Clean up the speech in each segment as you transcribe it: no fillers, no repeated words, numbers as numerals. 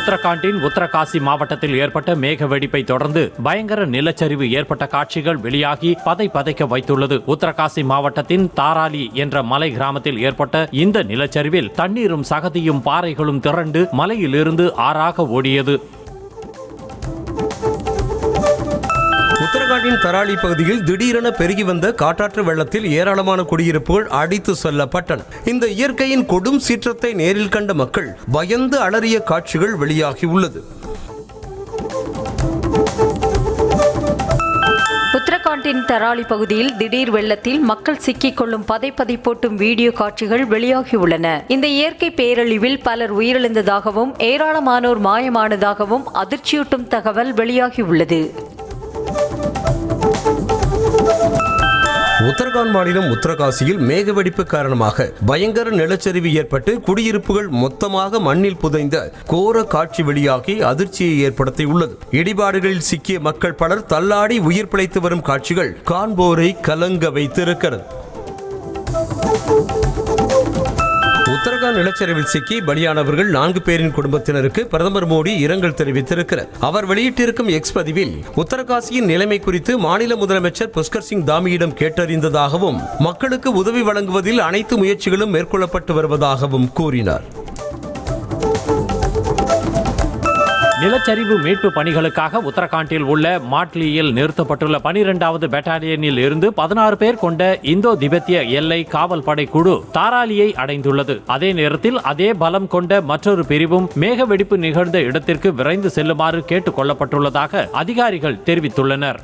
உத்தரகாண்டின் உத்தரகாசி மாவட்டத்தில் ஏற்பட்ட மேக வெடிப்பை தொடர்ந்து பயங்கர நிலச்சரிவு ஏற்பட்ட காட்சிகள் வெளியாகி பதைக்க வைத்துள்ளது. உத்தரகாசி மாவட்டத்தின் தாராலி என்ற மலை கிராமத்தில் ஏற்பட்ட இந்த நிலச்சரிவில் தண்ணீரும் சகதியும் பாறைகளும் திரண்டு மலையிலிருந்து ஆறாக ஓடியது. உத்தரகாண்டின் தராலி பகுதியில் திடீரென பெருகி வந்த காட்டாற்று வெள்ளத்தில் ஏராளமான குடியிருப்புகள் அடித்து செல்லப்பட்டன. இந்த இயற்கையின் கொடும் சீற்றத்தை நேரில் கண்ட மக்கள் பயந்து அலறிய காட்சிகள் வெளியாகியுள்ளது. உத்தரகாண்டின் தராலி பகுதியில் திடீர் வெள்ளத்தில் மக்கள் சிக்கிக் கொள்ளும் பதைப்போட்டும் வீடியோ காட்சிகள் வெளியாகியுள்ளன. இந்த இயற்கை பேரழிவில் பலர் உயிரிழந்ததாகவும் ஏராளமானோர் மாயமானதாகவும் அதிர்ச்சியூட்டும் தகவல் வெளியாகியுள்ளது. உத்தரகாண்ட் மாநிலம் உத்தரகாசியில் மேகவெடிப்பு காரணமாக பயங்கர நிலச்சரிவு ஏற்பட்டு குடியிருப்புகள் மொத்தமாக மண்ணில் புதைந்த கோர காட்சி வெளியாகி அதிர்ச்சியை ஏற்படுத்தியுள்ளது. இடிபாடுகளில் சிக்கிய மக்கள் பலர் தள்ளாடி உயிர் பிழைத்து வரும் காட்சிகள் காண்போரை கலங்க வைத்திருக்கிறது. உத்தரகாண்ட் நிலச்சரிவில் சிக்கி பலியானவர்கள் 4 பேரின் குடும்பத்தினருக்கு பிரதமர் மோடி இரங்கல் தெரிவித்திருக்கிறார். அவர் வெளியிட்டிருக்கும் எக்ஸ் பதிவில் உத்தரகாசியின் நிலைமை குறித்து மாநில முதலமைச்சர் புஷ்கர் சிங் தாமியிடம் கேட்டறிந்ததாகவும் மக்களுக்கு உதவி வழங்குவதில் அனைத்து முயற்சிகளும் மேற்கொள்ளப்பட்டு வருவதாகவும் கூறினார். நிலச்சரிவு மீட்பு பணிகளுக்காக உத்தரகாண்டில் உள்ள மாட்லியில் நிறுத்தப்பட்டுள்ள 12வது பெட்டாலியனில் இருந்து 16 பேர் கொண்ட இந்தோ திபெத்திய எல்லை காவல் படை குழு தாராலியை அடைந்துள்ளது. அதே நேரத்தில் அதே பலம் கொண்ட மற்றொரு பிரிவும் மேக வெடிப்பு நிகழ்ந்த இடத்திற்கு விரைந்து செல்லுமாறு கேட்டுக் கொள்ளப்பட்டுள்ளதாக அதிகாரிகள் தெரிவித்துள்ளனர்.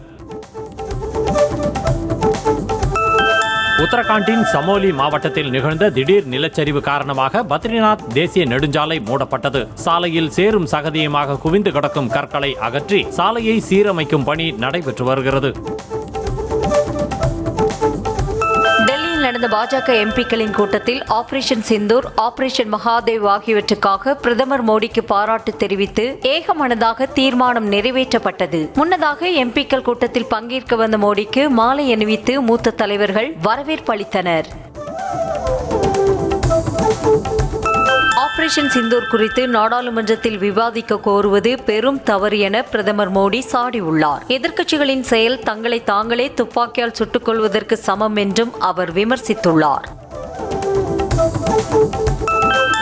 உத்தரகாண்டின் சமோலி மாவட்டத்தில் நிகழ்ந்த திடீர் நிலச்சரிவு காரணமாக பத்ரிநாத் தேசிய நெடுஞ்சாலை மூடப்பட்டது. சாலையில் சேரும் சகதியுமாக குவிந்து கிடக்கும் கற்களை அகற்றி சாலையை சீரமைக்கும் பணி நடைபெற்று வருகிறது. நடந்த பாஜக எம்பிக்களின் கூட்டத்தில் ஆபரேஷன் சிந்தூர், ஆபரேஷன் மகாதேவ் ஆகியவற்றுக்காக பிரதமர் மோடிக்கு பாராட்டு தெரிவித்து ஏகமனதாக தீர்மானம் நிறைவேற்றப்பட்டது. முன்னதாக எம்பிக்கள் கூட்டத்தில் பங்கேற்க வந்த மோடிக்கு மாலை அணிவித்து மூத்த தலைவர்கள் வரவேற்பு அளித்தனர். ஆபரேஷன் சிந்தூர் குறித்து நாடாளுமன்றத்தில் விவாதிக்க கோருவது பெரும் தவறு என பிரதமர் மோடி சாடியுள்ளார். எதிர்க்கட்சிகளின் செயல் தங்களை தாங்களே துப்பாக்கியால் சுட்டுக் கொள்வதற்கு சமம் என்றும் அவர் விமர்சித்துள்ளார்.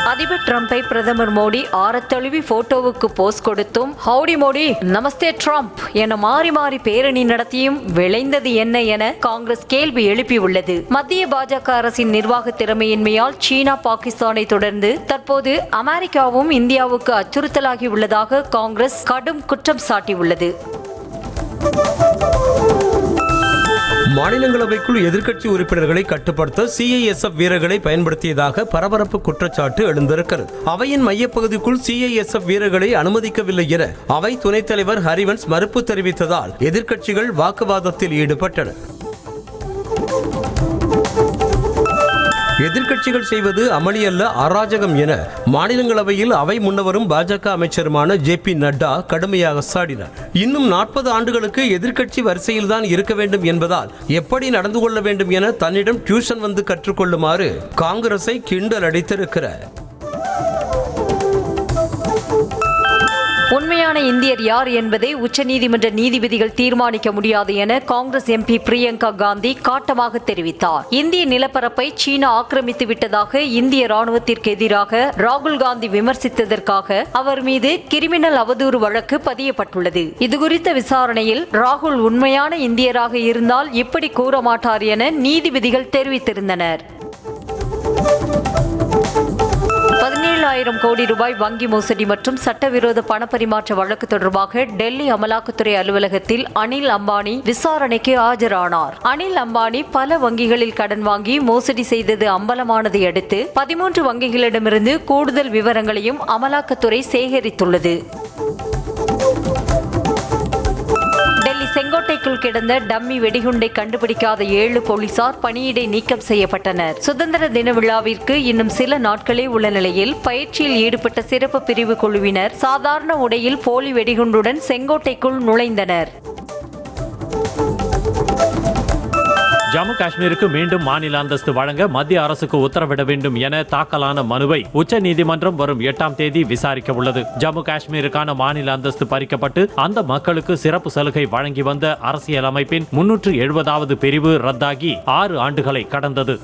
அதிபர் டிரம்பை பிரதமர் மோடி ஆரத்தழுவி போட்டோவுக்கு போஸ் கொடுத்தும், ஹவுடி மோடி, நமஸ்தே ட்ரம்ப் என மாறி மாறி பேரணி நடத்தியும் விளைந்தது என்ன என காங்கிரஸ் கேள்வி எழுப்பியுள்ளது. மத்திய பாஜக அரசின் நிர்வாக திறமையின்மையால் சீனா, பாகிஸ்தானை தொடர்ந்து தற்போது அமெரிக்காவும் இந்தியாவுக்கு அச்சுறுத்தலாகி உள்ளதாக காங்கிரஸ் கடும் குற்றம் சாட்டியுள்ளது. மாநிலங்களவைக்குள் எதிர்க்கட்சி உறுப்பினர்களை கட்டுப்படுத்த CISF வீரர்களை பயன்படுத்தியதாக பரபரப்பு குற்றச்சாட்டு எழுந்திருக்கிறது. அவையின் மையப்பகுதிக்குள் CISF வீரர்களை அனுமதிக்கவில்லை என அவை துணைத் தலைவர் ஹரிவன்ஸ் மறுப்பு தெரிவித்ததால் எதிர்க்கட்சிகள் வாக்குவாதத்தில் ஈடுபட்டன. எதிர்க்கட்சிகள் செய்வது அமளி அல்ல, அராஜகம் என மாநிலங்களவையில் அவை முன்னவரும் பாஜக அமைச்சருமான JP நட்டா கடுமையாக சாடினார். இன்னும் 40 ஆண்டுகளுக்கு எதிர்க்கட்சி வரிசையில்தான் இருக்க வேண்டும் என்பதால் எப்படி நடந்து கொள்ள வேண்டும் என தன்னிடம் டியூஷன் வந்து கற்றுக்கொள்ளுமாறு காங்கிரஸை கிண்டல் அடித்திருக்கிறார். உண்மையான இந்தியர் யார் என்பதை உச்சநீதிமன்ற நீதிபதிகள் தீர்மானிக்க முடியாது என காங்கிரஸ் MP பிரியங்கா காந்தி காட்டமாக தெரிவித்தார். இந்திய நிலப்பரப்பை சீனா ஆக்கிரமித்து விட்டதாக இந்திய ராணுவத்திற்கு எதிராக ராகுல் காந்தி விமர்சித்ததற்காக அவர் மீது கிரிமினல் அவதூறு வழக்கு பதியப்பட்டுள்ளது. இதுகுறித்த விசாரணையில் ராகுல் உண்மையான இந்தியராக இருந்தால் இப்படி கூற மாட்டார் என நீதிபதிகள் தெரிவித்திருந்தனர். 17,000 கோடி ரூபாய் வங்கி மோசடி மற்றும் சட்டவிரோத பணப்பரிமாற்ற வழக்கு தொடர்பாக டெல்லி அமலாக்கத்துறை அலுவலகத்தில் அனில் அம்பானி விசாரணைக்கு ஆஜரானார். அனில் அம்பானி பல வங்கிகளில் கடன் வாங்கி மோசடி செய்தது அம்பலமானதை அடுத்து 13 வங்கிகளிடமிருந்து கூடுதல் விவரங்களையும் அமலாக்கத்துறை சேகரித்துள்ளது. செங்கோட்டைக்குள் கிடந்த டம்மி வெடிகுண்டை கண்டுபிடிக்காத 7 போலீசார் பணியிடை நீக்கம் செய்யப்பட்டனர். சுதந்திர தின விழாவிற்கு இன்னும் சில நாட்களே உள்ள நிலையில் பயிற்சியில் ஈடுபட்ட சிறப்பு பிரிவு குழுவினர் சாதாரண உடையில் போலி வெடிகுண்டுடன் செங்கோட்டைக்குள் நுழைந்தனர். ஜம்மு காஷ்மீருக்கு மீண்டும் மாநில அந்தஸ்து வழங்க மத்திய அரசுக்கு உத்தரவிட வேண்டும் என தாக்கலான மனுவை உச்சநீதிமன்றம் வரும் 8ஆம் தேதி விசாரிக்க உள்ளது. ஜம்மு காஷ்மீருக்கான மாநில அந்தஸ்து பறிக்கப்பட்டு அந்த மக்களுக்கு சிறப்பு சலுகை வழங்கி வந்த அரசியல் அமைப்பின் 370வது பிரிவு ரத்தாகி 6 ஆண்டுகளை கடந்தது.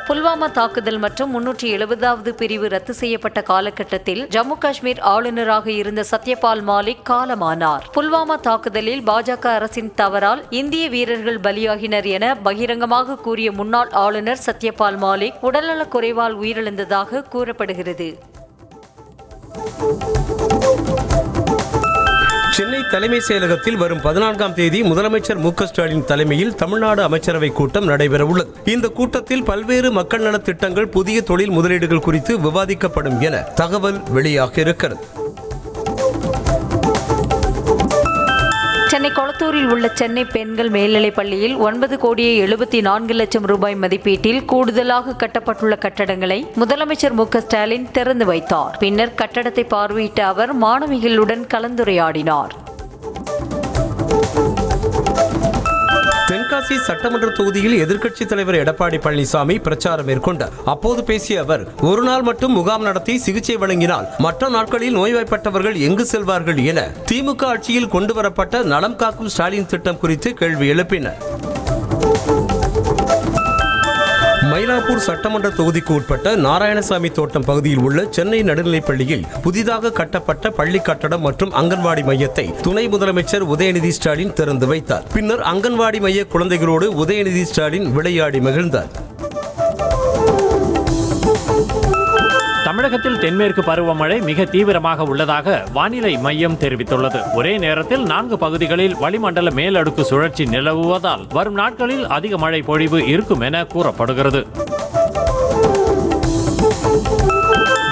புல்வாமா தாக்குதல் மற்றும் 370வது பிரிவு ரத்து செய்யப்பட்ட காலகட்டத்தில் ஜம்மு காஷ்மீர் ஆளுநராக இருந்த சத்யபால் மாலிக் காலமானார். புல்வாமா தாக்குதலில் பாஜக அரசின் தவறால் இந்திய வீரர்கள் பலியாகினர் என பகிரங்கமாக கூறிய முன்னாள் ஆளுநர் சத்யபால் மாலிக் உடல்நலக் குறைவால் உயிரிழந்ததாக கூறப்படுகிறது. சென்னை தலைமை செயலகத்தில் வரும் 14ஆம் தேதி முதலமைச்சர் மு.க. ஸ்டாலின் தலைமையில் தமிழ்நாடு அமைச்சரவை கூட்டம் நடைபெறவுள்ளது. இந்த கூட்டத்தில் பல்வேறு மக்கள் நலத் திட்டங்கள், புதிய தொழில் முதலீடுகள் குறித்து விவாதிக்கப்படும் என தகவல் வெளியாக இருக்கிறது. சென்னை கொளத்தூரில் உள்ள சென்னை பெண்கள் மேல்நிலைப் பள்ளியில் 9,74,00,000 ரூபாய் மதிப்பீட்டில் கூடுதலாக கட்டப்பட்டுள்ள கட்டடங்களை முதலமைச்சர் மு.க. ஸ்டாலின் திறந்து வைத்தார். பின்னர் கட்டடத்தை பார்வையிட்ட அவர் மாணவிகளுடன் கலந்துரையாடினார். தென்காசி சட்டமன்ற தொகுதியில் எதிர்க்கட்சித் தலைவர் எடப்பாடி பழனிசாமி பிரச்சாரம் மேற்கொண்டார். அப்போது பேசிய அவர், ஒரு நாள் மட்டும் முகாம் நடத்தி சிகிச்சை வழங்கினால் மற்ற நாட்களில் நோய்வாய்ப்பட்டவர்கள் எங்கு செல்வார்கள் என திமுக ஆட்சியில் கொண்டுவரப்பட்ட நலம் காக்கும் ஸ்டாலின் திட்டம் குறித்து கேள்வி எழுப்பினர். மயிலாப்பூர் சட்டமன்ற தொகுதிக்கு உட்பட்ட நாராயணசாமி தோட்டம் பகுதியில் உள்ள சென்னை நடுநிலைப் பள்ளியில் புதிதாக கட்டப்பட்ட பள்ளி கட்டடம் மற்றும் அங்கன்வாடி மையத்தை துணை முதலமைச்சர் உதயநிதி ஸ்டாலின் திறந்து வைத்தார். பின்னர் அங்கன்வாடி மைய குழந்தைகளோடு உதயநிதி ஸ்டாலின் விளையாடி மகிழ்ந்தார். தமிழகத்தில் தென்மேற்கு பருவமழை மிக தீவிரமாக உள்ளதாக வானிலை மையம் தெரிவித்துள்ளது. ஒரே நேரத்தில் 4 பகுதிகளில் வளிமண்டல மேலடுக்கு சுழற்சி நிலவுவதால் வரும் நாட்களில் அதிக மழை பொழிவு இருக்கும் என கூறப்படுகிறது.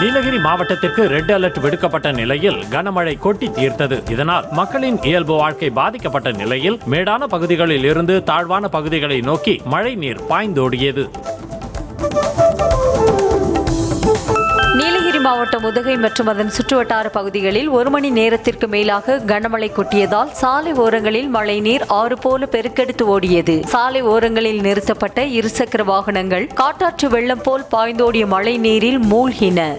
நீலகிரி மாவட்டத்திற்கு ரெட் அலர்ட் விடுக்கப்பட்ட நிலையில் கனமழை கொட்டி தீர்த்தது. இதனால் மக்களின் இயல்பு வாழ்க்கை பாதிக்கப்பட்ட நிலையில் மேடான பகுதிகளில் இருந்து தாழ்வான பகுதிகளை நோக்கி மழை நீர் பாய்ந்தோடியது. நீலகிரி மாவட்டம் உதகை மற்றும் அதன் சுற்றுவட்டார பகுதிகளில் 1 மணி நேரத்திற்கு மேலாக கனமழை கொட்டியதால் சாலை ஓரங்களில் மழை நீர் ஆறு போல பெருக்கெடுத்து ஓடியது. சாலை ஓரங்களில் நிறுத்தப்பட்ட இருசக்கர வாகனங்கள் காட்டாற்று வெள்ளம் போல் பாய்ந்தோடிய மழை நீரில் மூழ்கின.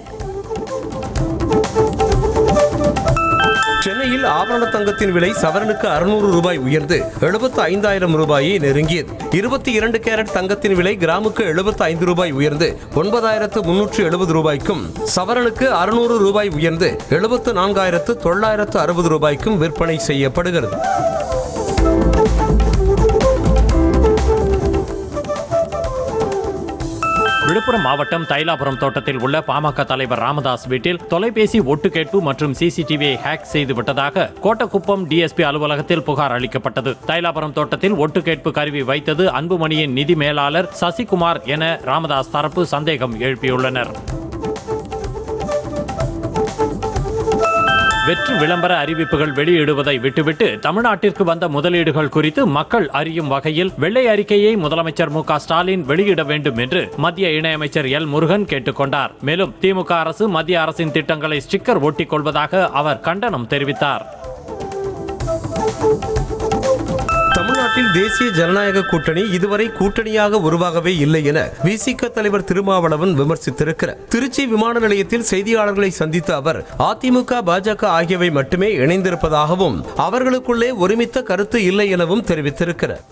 சென்னையில் ஆபரண தங்கத்தின் விலை சவரனுக்கு 600 ரூபாய் உயர்ந்து 75,000 ரூபாயை நெருங்கியது. 22 கேரட் தங்கத்தின் விலை கிராமுக்கு 75 ரூபாய் உயர்ந்து 9,370 ரூபாய்க்கும், சவரனுக்கு 600 ரூபாய் உயர்ந்து 74,960 ரூபாய்க்கும் விற்பனை செய்யப்படுகிறது. விழுப்புரம் மாவட்டம் தைலாபுரம் தோட்டத்தில் உள்ள பாமக தலைவர் ராமதாஸ் வீட்டில் தொலைபேசி ஒட்டுக்கேட்பு மற்றும் சிசிடிவியை ஹேக் செய்து விட்டதாக கோட்டக்குப்பம் டிஎஸ்பி அலுவலகத்தில் புகார் அளிக்கப்பட்டது. தைலாபுரம் தோட்டத்தில் ஒட்டுக்கேட்பு கருவி வைத்தது அன்புமணியின் நிதி மேலாளர் சசிகுமார் என ராமதாஸ் தரப்பு சந்தேகம் எழுப்பியுள்ளனர். வெற்று விளம்பர அறிவிப்புகள் வெளியிடுவதை விட்டுவிட்டு தமிழ்நாட்டிற்கு வந்த முதலீடுகள் குறித்து மக்கள் அறியும் வகையில் வெள்ளை அறிக்கையை முதலமைச்சர் மு.க. ஸ்டாலின் வெளியிட வேண்டும் என்று மத்திய இணையமைச்சர் எல். முருகன் கேட்டுக்கொண்டார். மேலும் திமுக அரசு மத்திய அரசின் திட்டங்களை ஸ்டிக்கர் ஒட்டிக் கொள்வதாக அவர் கண்டனம் தெரிவித்தார். தமிழ்நாட்டில் தேசிய ஜனநாயக கூட்டணி இதுவரை கூட்டணியாக உருவாகவே இல்லை என விசிக தலைவர் திருமாவளவன் விமர்சித்திருக்கிறார். திருச்சி விமான நிலையத்தில் செய்தியாளர்களை சந்தித்த அவர், அதிமுக, பாஜக ஆகியவை மட்டுமே இணைந்திருப்பதாகவும் அவர்களுக்குள்ளே ஒருமித்த கருத்து இல்லை எனவும் தெரிவித்திருக்கிறார்.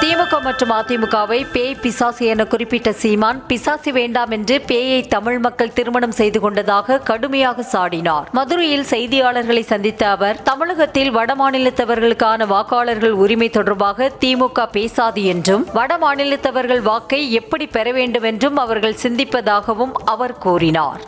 திமுக மற்றும் அதிமுகவை பேய், பிசாசு என குறிப்பிட்ட சீமான், பிசாசு வேண்டாம் என்று பேயை தமிழ் மக்கள் திருமணம் செய்து கொண்டதாக கடுமையாக சாடினார். மதுரையில் செய்தியாளர்களை சந்தித்த அவர், தமிழகத்தில் வடமாநிலத்தவர்களுக்கான வாக்காளர்கள் உரிமை தொடர்பாக திமுக பேசாது என்றும், வடமாநிலத்தவர்கள் வாக்கை எப்படி பெற வேண்டும் என்றும் அவர்கள் சிந்திப்பதாகவும் அவர் கூறினார்.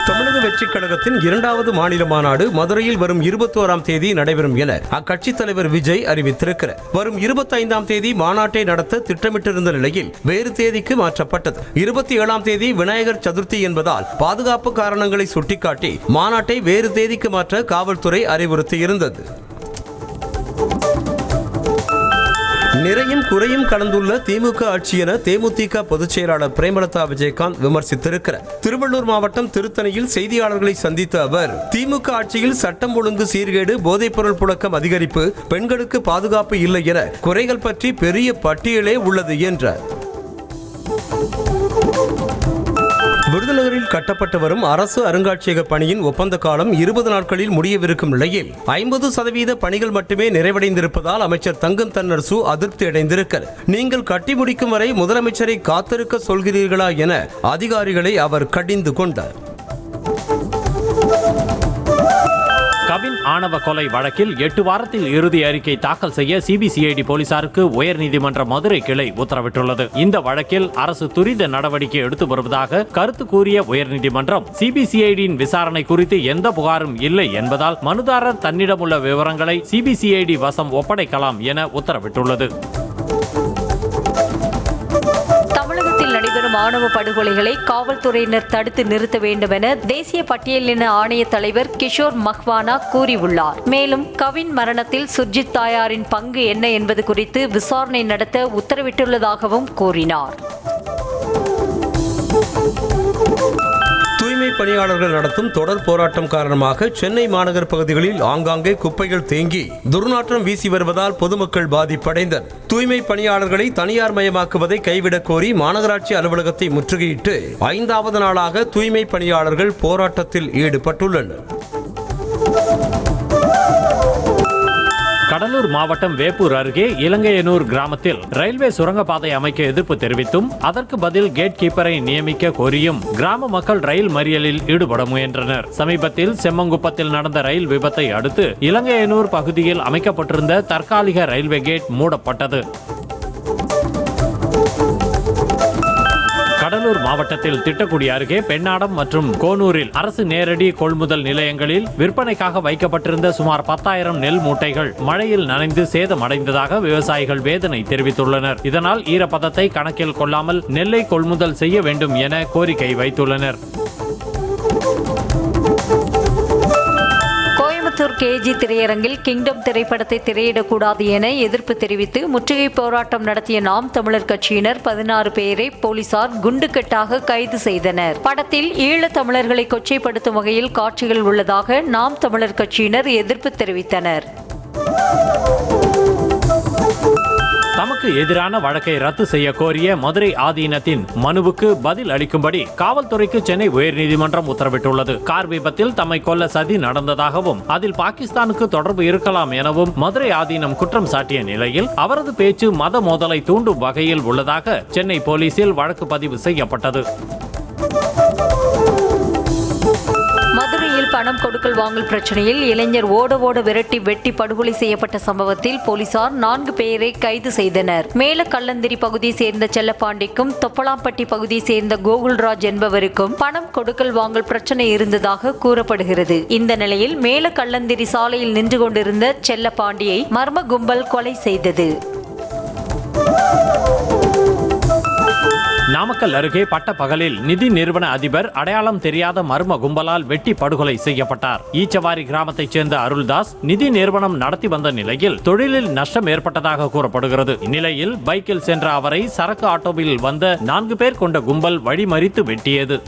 தமிழக வெற்றிக் கழகத்தின் 2வது மாநில மாநாடு மதுரையில் வரும் 21ஆம் தேதி நடைபெறும் என அக்கட்சித் தலைவர் விஜய் அறிவித்திருக்கிறார். வரும் 25ஆம் தேதி மாநாட்டை நடத்த திட்டமிட்டிருந்த நிலையில் வேறு தேதிக்கு மாற்றப்பட்டது. 27ஆம் தேதி விநாயகர் சதுர்த்தி என்பதால் பாதுகாப்பு காரணங்களை சுட்டிக்காட்டி மாநாட்டை வேறு தேதிக்கு மாற்ற காவல்துறை அறிவுறுத்தியிருந்தது. நிறையும் குறையும் கலந்துள்ள திமுக ஆட்சி என தேமுதிக பொதுச் செயலாளர் பிரேமலதா விஜயகாந்த் விமர்சித்திருக்கிறார். திருவள்ளூர் மாவட்டம் திருத்தணியில் செய்தியாளர்களை சந்தித்த அவர், திமுக ஆட்சியில் சட்டம் ஒழுங்கு சீர்கேடு, போதைப்பொருள் புழக்கம் அதிகரிப்பு, பெண்களுக்கு பாதுகாப்பு இல்லை என குறைகள் பற்றி பெரிய பட்டியலே உள்ளது என்றார். விருதுநகரில் கட்டப்பட்டு வரும் அரசு அருங்காட்சியக பணியின் ஒப்பந்த காலம் 20 நாட்களில் முடியவிருக்கும் நிலையில் 50% பணிகள் மட்டுமே நிறைவடைந்திருப்பதால் அமைச்சர் தங்கம் தென்னரசு அதிருப்தி அடைந்திருக்கிறார். நீங்கள் கட்டி முடிக்கும் வரை முதலமைச்சரை காத்திருக்க சொல்கிறீர்களா என அதிகாரிகளை அவர் கடிந்து கொண்டார். கவின் ஆணவ கொலை வழக்கில் 8 வாரத்தில் இறுதி அறிக்கை தாக்கல் செய்ய சிபிசிஐடி போலீசாருக்கு உயர்நீதிமன்ற மதுரை கிளை உத்தரவிட்டுள்ளது. இந்த வழக்கில் அரசு துரித நடவடிக்கை எடுத்து வருவதாக கருத்து கூறிய உயர்நீதிமன்றம், சிபிசிஐடியின் விசாரணை குறித்து எந்த புகாரும் இல்லை என்பதால் மனுதாரர் தன்னிடமுள்ள விவரங்களை சிபிசிஐடி வசம் ஒப்படைக்கலாம் என உத்தரவிட்டுள்ளது. நடைபெறும் ஆணவ படுகொலைகளை காவல்துறையினர் தடுத்து நிறுத்த வேண்டும் என தேசிய பட்டியலின ஆணைய தலைவர் கிஷோர் மஹ்வானா கூறியுள்ளார். மேலும் கவின் மரணத்தில் சுர்ஜித் தாயாரின் பங்கு என்ன என்பது குறித்து விசாரணை நடத்த உத்தரவிட்டுள்ளதாகவும் கூறினார். தூய்மை பணியாளர்கள் நடத்தும் தொடர் போராட்டம் காரணமாக சென்னை மாநகர் பகுதிகளில் ஆங்காங்கே குப்பைகள் தேங்கி துர்நாற்றம் வீசி வருவதால் பொதுமக்கள் பாதிப்படைந்தனர். தூய்மை பணியாளர்களை தனியார் மயமாக்குவதை கைவிடக் கோரி மாநகராட்சி அலுவலகத்தை முற்றுகையிட்டு 5வது நாளாக தூய்மை பணியாளர்கள் போராட்டத்தில் ஈடுபட்டுள்ளனர். கடலூர் மாவட்டம் வேப்பூர் அருகே இலங்கையனூர் கிராமத்தில் ரயில்வே சுரங்கப்பாதை அமைக்க எதிர்ப்பு தெரிவித்தும் அதற்கு பதில் கேட் கீப்பரை நியமிக்க கோரியும் கிராம மக்கள் ரயில் மறியலில் ஈடுபட முயன்றனர். சமீபத்தில் செம்மங்குப்பத்தில் நடந்த ரயில் விபத்தை அடுத்து இலங்கையனூர் பகுதியில் அமைக்கப்பட்டிருந்த தற்காலிக ரயில்வே கேட் மூடப்பட்டது. கடலூர் மாவட்டத்தில் திட்டக்குடி அருகே பெண்ணாடம் மற்றும் கோனூரில் அரசு நேரடி கொள்முதல் நிலையங்களில் விற்பனைக்காக வைக்கப்பட்டிருந்த சுமார் 10,000 நெல் மூட்டைகள் மழையில் நனைந்து சேதமடைந்ததாக விவசாயிகள் வேதனை தெரிவித்துள்ளனர். இதனால் ஈரப்பதத்தை கணக்கில் கொள்ளாமல் நெல்லை கொள்முதல் செய்ய வேண்டும் என கோரிக்கை வைத்துள்ளனர். கேஜி திரையரங்கில் கிங்டம் திரைப்படத்தை திரையிடக்கூடாது என எதிர்ப்பு தெரிவித்து முற்றுகை போராட்டம் நடத்திய நாம் தமிழர் கட்சியினர் 16 பேரை போலீசார் குண்டுக்கட்டாக கைது செய்தனர். படத்தில் ஈழத் தமிழர்களை கொச்சைப்படுத்தும் வகையில் காட்சிகள் உள்ளதாக நாம் தமிழர் கட்சியினர் எதிர்ப்பு தெரிவித்தனர். தமக்கு எதிரான வழக்கை ரத்து செய்ய கோரிய மதுரை ஆதீனத்தின் மனுவுக்கு பதில் அளிக்கும்படி காவல்துறைக்கு சென்னை உயர்நீதிமன்றம் உத்தரவிட்டுள்ளது. கார் விபத்தில் தம்மை கொல்ல சதி நடந்ததாகவும் அதில் பாகிஸ்தானுக்கு தொடர்பு இருக்கலாம் எனவும் மதுரை ஆதீனம் குற்றம் சாட்டிய நிலையில் அவரது பேச்சு மத மோதலை தூண்டும் வகையில் உள்ளதாக சென்னை போலீசில் வழக்கு பதிவு செய்யப்பட்டது. மதுரையில் பணம் கொடுக்கல் வாங்கல் பிரச்சனையில் இளைஞர் ஓட விரட்டி வெட்டி படுகொலை செய்யப்பட்ட சம்பவத்தில் போலீசார் 4 பேரை கைது செய்தனர். மேல கல்லந்திரி பகுதியை சேர்ந்த செல்லப்பாண்டிக்கும் தொப்பலாம்பட்டி பகுதியை சேர்ந்த கோகுல்ராஜ் என்பவருக்கும் பணம் கொடுக்கல் வாங்கல் பிரச்சனை இருந்ததாக கூறப்படுகிறது. இந்த நிலையில் மேல கல்லந்திரி சாலையில் நின்று கொண்டிருந்த செல்லப்பாண்டியை மர்ம கும்பல் கொலை செய்தது. நாமக்கல் அருகே பட்ட பகலில் நிதி நிறுவன அதிபர் அடையாளம் தெரியாத மர்ம கும்பலால் வெட்டி படுகொலை செய்யப்பட்டார். ஈச்சவாரி கிராமத்தைச் சேர்ந்த அருள்தாஸ் நிதி நிறுவனம் நடத்தி வந்த நிலையில் தொழிலில் நஷ்டம் ஏற்பட்டதாக கூறப்படுகிறது. இந்நிலையில் பைக்கில் சென்ற அவரை சரக்கு ஆட்டோவில் வந்த 4 பேர் கொண்ட கும்பல் வழிமறித்து வெட்டியது.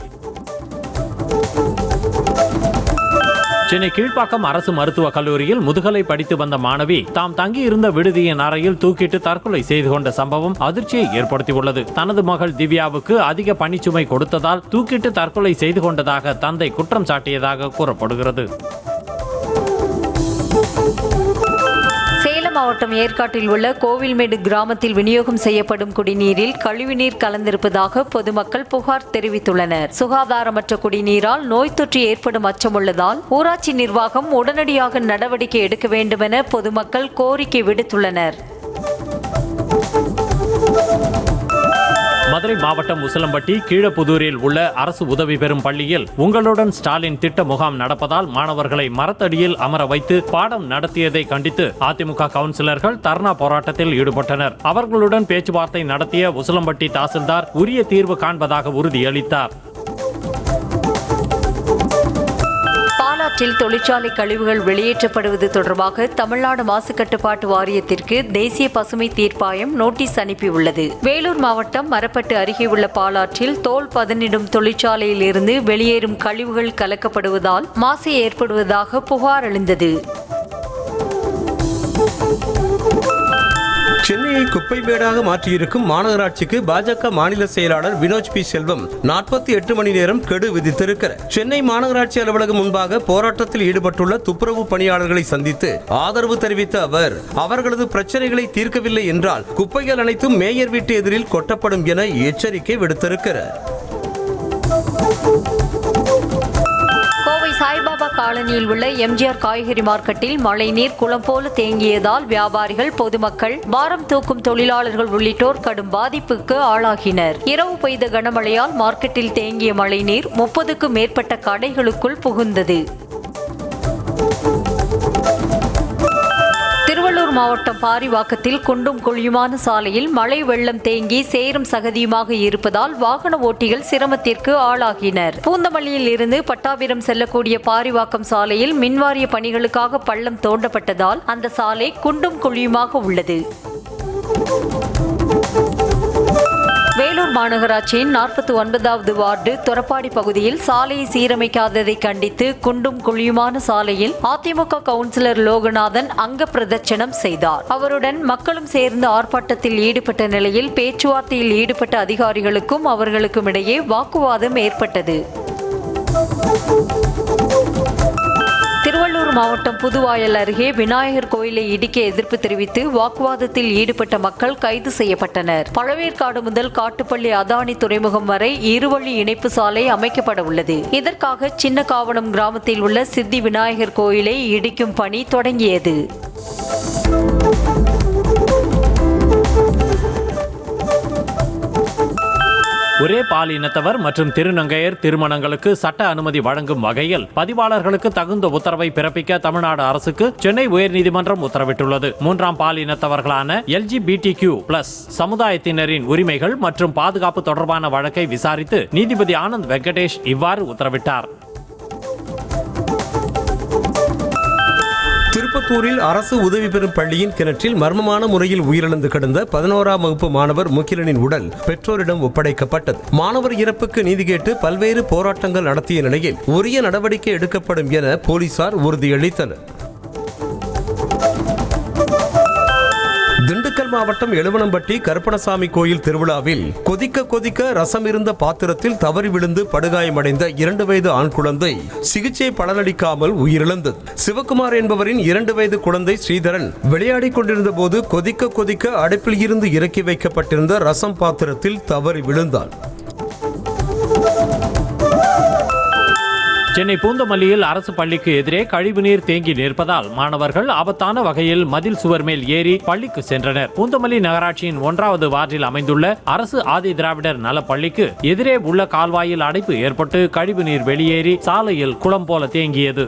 சென்னை கீழ்ப்பாக்கம் அரசு மருத்துவக் கல்லூரியில் முதுகலை படித்து வந்த மாணவி தாம் தங்கியிருந்த விடுதியின் அறையில் தூக்கிட்டு தற்கொலை செய்து கொண்ட சம்பவம் அதிர்ச்சியை ஏற்படுத்தியுள்ளது. தனது மகள் திவ்யாவுக்கு அதிக பணிச்சுமை கொடுத்ததால் தூக்கிட்டு தற்கொலை செய்து கொண்டதாக தந்தை குற்றம் சாட்டியதாக கூறப்படுகிறது. மாவட்டம் ஏற்காட்டில் உள்ள கோவில்மேடு கிராமத்தில் விநியோகம் செய்யப்படும் குடிநீரில் கழிவுநீர் கலந்திருப்பதாக பொதுமக்கள் புகார் தெரிவித்துள்ளனர். சுகாதாரமற்ற குடிநீரால் நோய் தொற்று ஏற்படும் அச்சம் உள்ளதால் ஊராட்சி நிர்வாகம் உடனடியாக நடவடிக்கை எடுக்க வேண்டும் என பொதுமக்கள் கோரிக்கை விடுத்துள்ளனர். மதுரை மாவட்டம் உசிலம்பட்டி கீழப்புதூரில் உள்ள அரசு உதவி பெறும் பள்ளியில் உங்களுடன் ஸ்டாலின் திட்ட முகாம் நடப்பதால் மாணவர்களை மரத்தடியில் அமர வைத்து பாடம் நடத்தியதை கண்டித்து அதிமுக கவுன்சிலர்கள் தர்ணா போராட்டத்தில் ஈடுபட்டனர். அவர்களுடன் பேச்சுவார்த்தை நடத்திய உசிலம்பட்டி தாசில்தார் உரிய தீர்வு காண்பதாக உறுதியளித்தார். ஆற்றில் தொழிற்சாலை கழிவுகள் வெளியேற்றப்படுவது தொடர்பாக தமிழ்நாடு மாசு கட்டுப்பாட்டு வாரியத்திற்கு தேசிய பசுமை தீர்ப்பாயம் நோட்டீஸ் அனுப்பியுள்ளது. வேலூர் மாவட்டம் மரப்பட்டு அருகே உள்ள பாலாற்றில் தோல் பதனிடும் தொழிற்சாலையில் இருந்து வெளியேறும் கழிவுகள் கலக்கப்படுவதால் மாசு ஏற்படுவதாக புகார் எழுந்தது. சென்னையை குப்பை மேடாக மாற்றியிருக்கும் மாநகராட்சிக்கு பாஜக மாநில செயலாளர் வினோஜ் பி செல்வம் 48 மணி நேரம் கெடு விதித்திருக்கிறார். சென்னை மாநகராட்சி அலுவலகம் முன்பாக போராட்டத்தில் ஈடுபட்டுள்ள துப்புரவு பணியாளர்களை சந்தித்து ஆதரவு தெரிவித்த அவர், அவர்களது பிரச்சனைகளை தீர்க்கவில்லை என்றால் குப்பைகள் அனைத்தும் மேயர் வீட்டு எதிரில் கொட்டப்படும் என எச்சரிக்கை விடுத்திருக்கிறார். கோவை சாய்பாபா காலனியில் உள்ள எம்ஜிஆர் காய்கறி மார்க்கெட்டில் மழைநீர் குளம் போல தேங்கியதால் வியாபாரிகள், பொதுமக்கள், பாரம் தூக்கும் தொழிலாளர்கள் உள்ளிட்டோர் கடும் பாதிப்புக்கு ஆளாகினர். இரவு பெய்த கனமழையால் மார்க்கெட்டில் தேங்கிய மழைநீர் 30க்கும் மேற்பட்ட கடைகளுக்குள் புகுந்தது. திருவள்ளூர் மாவட்டம் பாரிவாக்கத்தில் குண்டும் குழியுமான சாலையில் மழை வெள்ளம் தேங்கி சேரும் சகதியுமாக இருப்பதால் வாகன ஓட்டிகள் சிரமத்திற்கு ஆளாகினர். பூந்தமல்லியில் இருந்து பட்டாபிரம் செல்லக்கூடிய பாரிவாக்கம் சாலையில் மின்வாரிய பணிகளுக்காக பள்ளம் தோண்டப்பட்டதால் அந்த சாலை குண்டும் குழியுமாக உள்ளது. வேலூர் மாநகராட்சியின் 49வது வார்டு தொரப்பாடி பகுதியில் சாலையை சீரமைக்காததை கண்டித்து குண்டும் குழியுமான சாலையில் அதிமுக கவுன்சிலர் லோகநாதன் அங்க பிரதட்சணம் செய்தார். அவருடன் மக்களும் சேர்ந்து ஆர்ப்பாட்டத்தில் ஈடுபட்ட நிலையில் பேச்சுவார்த்தையில் ஈடுபட்ட அதிகாரிகளுக்கும் அவர்களுக்கும் இடையே வாக்குவாதம் ஏற்பட்டது. திருவள்ளூர் மாவட்டம் புதுவாயல் அருகே விநாயகர் கோயிலை இடிக்க எதிர்ப்பு தெரிவித்து வாக்குவாதத்தில் ஈடுபட்ட மக்கள் கைது செய்யப்பட்டனர். பழவேற்காடு முதல் காட்டுப்பள்ளி அதானி துறைமுகம் வரை இருவழி இணைப்பு சாலை அமைக்கப்பட உள்ளது. இதற்காக சின்ன காவணம் கிராமத்தில் உள்ள சித்தி விநாயகர் கோயிலை இடிக்கும் பணி தொடங்கியது. ஒரே பாலினத்தவர் மற்றும் திருநங்கையர் திருமணங்களுக்கு சட்ட அனுமதி வழங்கும் வகையில் பதிவாளர்களுக்கு தகுந்த உத்தரவை பிறப்பிக்க தமிழ்நாடு அரசுக்கு சென்னை உயர்நீதிமன்றம் உத்தரவிட்டுள்ளது. 3ஆம் பாலினத்தவர்களான LGBTQ+ சமுதாயத்தினரின் உரிமைகள் மற்றும் பாதுகாப்பு தொடர்பான வழக்கை விசாரித்து நீதிபதி ஆனந்த் வெங்கடேஷ் இவ்வாறு உத்தரவிட்டார். திருப்பத்தூரில் அரசு உதவி பெறும் பள்ளியின் கிணற்றில் மர்மமான முறையில் உயிரிழந்து கிடந்த 11ஆம் வகுப்பு மாணவர் முகிலனின் உடல் பெற்றோரிடம் ஒப்படைக்கப்பட்டது. மாணவர் இறப்புக்கு நீதி கேட்டு பல்வேறு போராட்டங்கள் நடத்திய நிலையில் உரிய நடவடிக்கை எடுக்கப்படும் என போலீசார் உறுதியளித்தனர். திண்டுக்கல் மாவட்டம் எழுவனம்பட்டி கருப்பணசாமி கோயில் திருவிழாவில் கொதிக்க கொதிக்க ரசம் இருந்த பாத்திரத்தில் தவறி விழுந்து படுகாயமடைந்த 2 வயது ஆண் குழந்தை சிகிச்சை பலனளிக்காமல் உயிரிழந்தது. சிவகுமார் என்பவரின் 2 வயது குழந்தை ஸ்ரீதரன் விளையாடிக் கொண்டிருந்த போது கொதிக்க கொதிக்க அடுப்பில் இருந்து இறக்கி வைக்கப்பட்டிருந்த ரசம் பாத்திரத்தில் தவறி விழுந்தான். சென்னை பூந்தமல்லியில் அரசு பள்ளிக்கு எதிரே கழிவுநீர் தேங்கி நிற்பதால் மாணவர்கள் ஆபத்தான வகையில் மதில் சுவர் மேல் ஏறி பள்ளிக்கு சென்றனர். பூந்தமல்லி நகராட்சியின் 1வது வார்டில் அமைந்துள்ள அரசு ஆதி திராவிடர் நல பள்ளிக்கு எதிரே உள்ள கால்வாயில் அடைப்பு ஏற்பட்டு கழிவுநீர் வெளியேறி சாலையில் குளம் போல தேங்கியது.